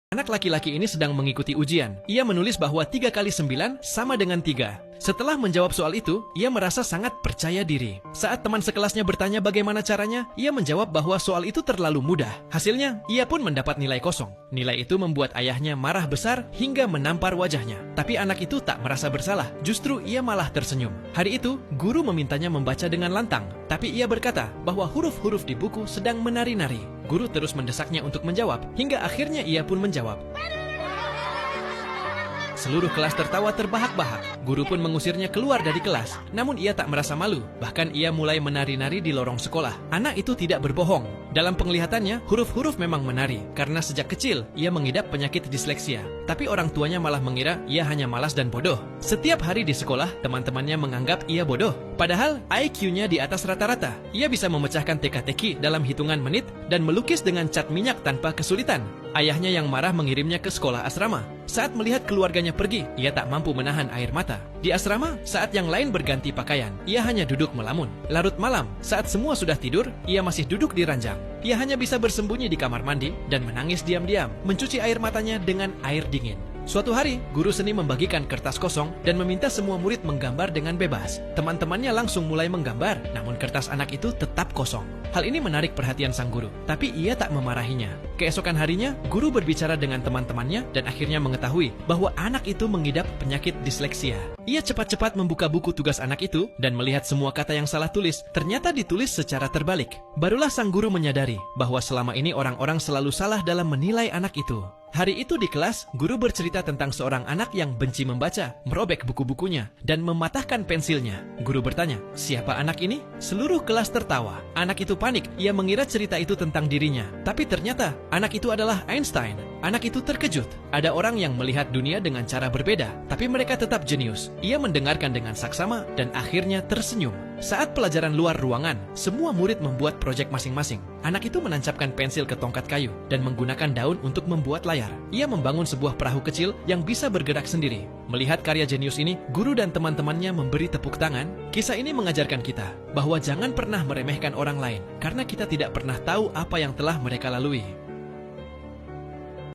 Anak laki-laki ini sedang mengikuti ujian. Ia menulis bahwa 3 kali 9 sama dengan 3. Setelah menjawab soal itu, ia merasa sangat percaya diri. Saat teman sekelasnya bertanya bagaimana caranya, ia menjawab bahwa soal itu terlalu mudah. Hasilnya, ia pun mendapat nilai kosong. Nilai itu membuat ayahnya marah besar hingga menampar wajahnya. Tapi anak itu tak merasa bersalah, justru ia malah tersenyum. Hari itu, guru memintanya membaca dengan lantang. Tapi ia berkata bahwa huruf-huruf di buku sedang menari-nari. Guru terus mendesaknya untuk menjawab, hingga akhirnya ia pun menjawab. Seluruh kelas tertawa terbahak-bahak. Guru pun mengusirnya keluar dari kelas. Namun ia tak merasa malu. Bahkan ia mulai menari-nari di lorong sekolah. Anak itu tidak berbohong. Dalam penglihatannya, huruf-huruf memang menari. Karena sejak kecil, ia mengidap penyakit disleksia. Tapi orang tuanya malah mengira ia hanya malas dan bodoh. Setiap hari di sekolah, teman-temannya menganggap ia bodoh. Padahal, IQ-nya di atas rata-rata. Ia bisa memecahkan teka-teki dalam hitungan menit dan melukis dengan cat minyak tanpa kesulitan. Ayahnya yang marah mengirimnya ke sekolah asrama. Saat melihat keluarganya pergi, ia tak mampu menahan air mata. Di asrama, saat yang lain berganti pakaian, ia hanya duduk melamun. Larut malam, saat semua sudah tidur, ia masih duduk di ranjang. Ia hanya bisa bersembunyi di kamar mandi dan menangis diam-diam, mencuci air matanya dengan air dingin. Suatu hari, guru seni membagikan kertas kosong dan meminta semua murid menggambar dengan bebas. Teman-temannya langsung mulai menggambar, namun kertas anak itu tetap kosong. Hal ini menarik perhatian sang guru, tapi ia tak memarahinya. Keesokan harinya, guru berbicara dengan teman-temannya dan akhirnya mengetahui bahwa anak itu mengidap penyakit disleksia. Ia cepat-cepat membuka buku tugas anak itu dan melihat semua kata yang salah tulis, ternyata ditulis secara terbalik. Barulah sang guru menyadari bahwa selama ini orang-orang selalu salah dalam menilai anak itu. Hari itu di kelas, guru bercerita tentang seorang anak yang benci membaca, merobek buku-bukunya, dan mematahkan pensilnya. Guru bertanya, siapa anak ini? Seluruh kelas tertawa. Anak itu panik, ia mengira cerita itu tentang dirinya. Tapi ternyata, anak itu adalah Einstein. Anak itu terkejut. Ada orang yang melihat dunia dengan cara berbeda, tapi mereka tetap jenius. Ia mendengarkan dengan saksama dan akhirnya tersenyum. Saat pelajaran luar ruangan, semua murid membuat proyek masing-masing. Anak itu menancapkan pensil ke tongkat kayu dan menggunakan daun untuk membuat layar. Ia membangun sebuah perahu kecil yang bisa bergerak sendiri. Melihat karya jenius ini, guru dan teman-temannya memberi tepuk tangan. Kisah ini mengajarkan kita bahwa jangan pernah meremehkan orang lain, karena kita tidak pernah tahu apa yang telah mereka lalui.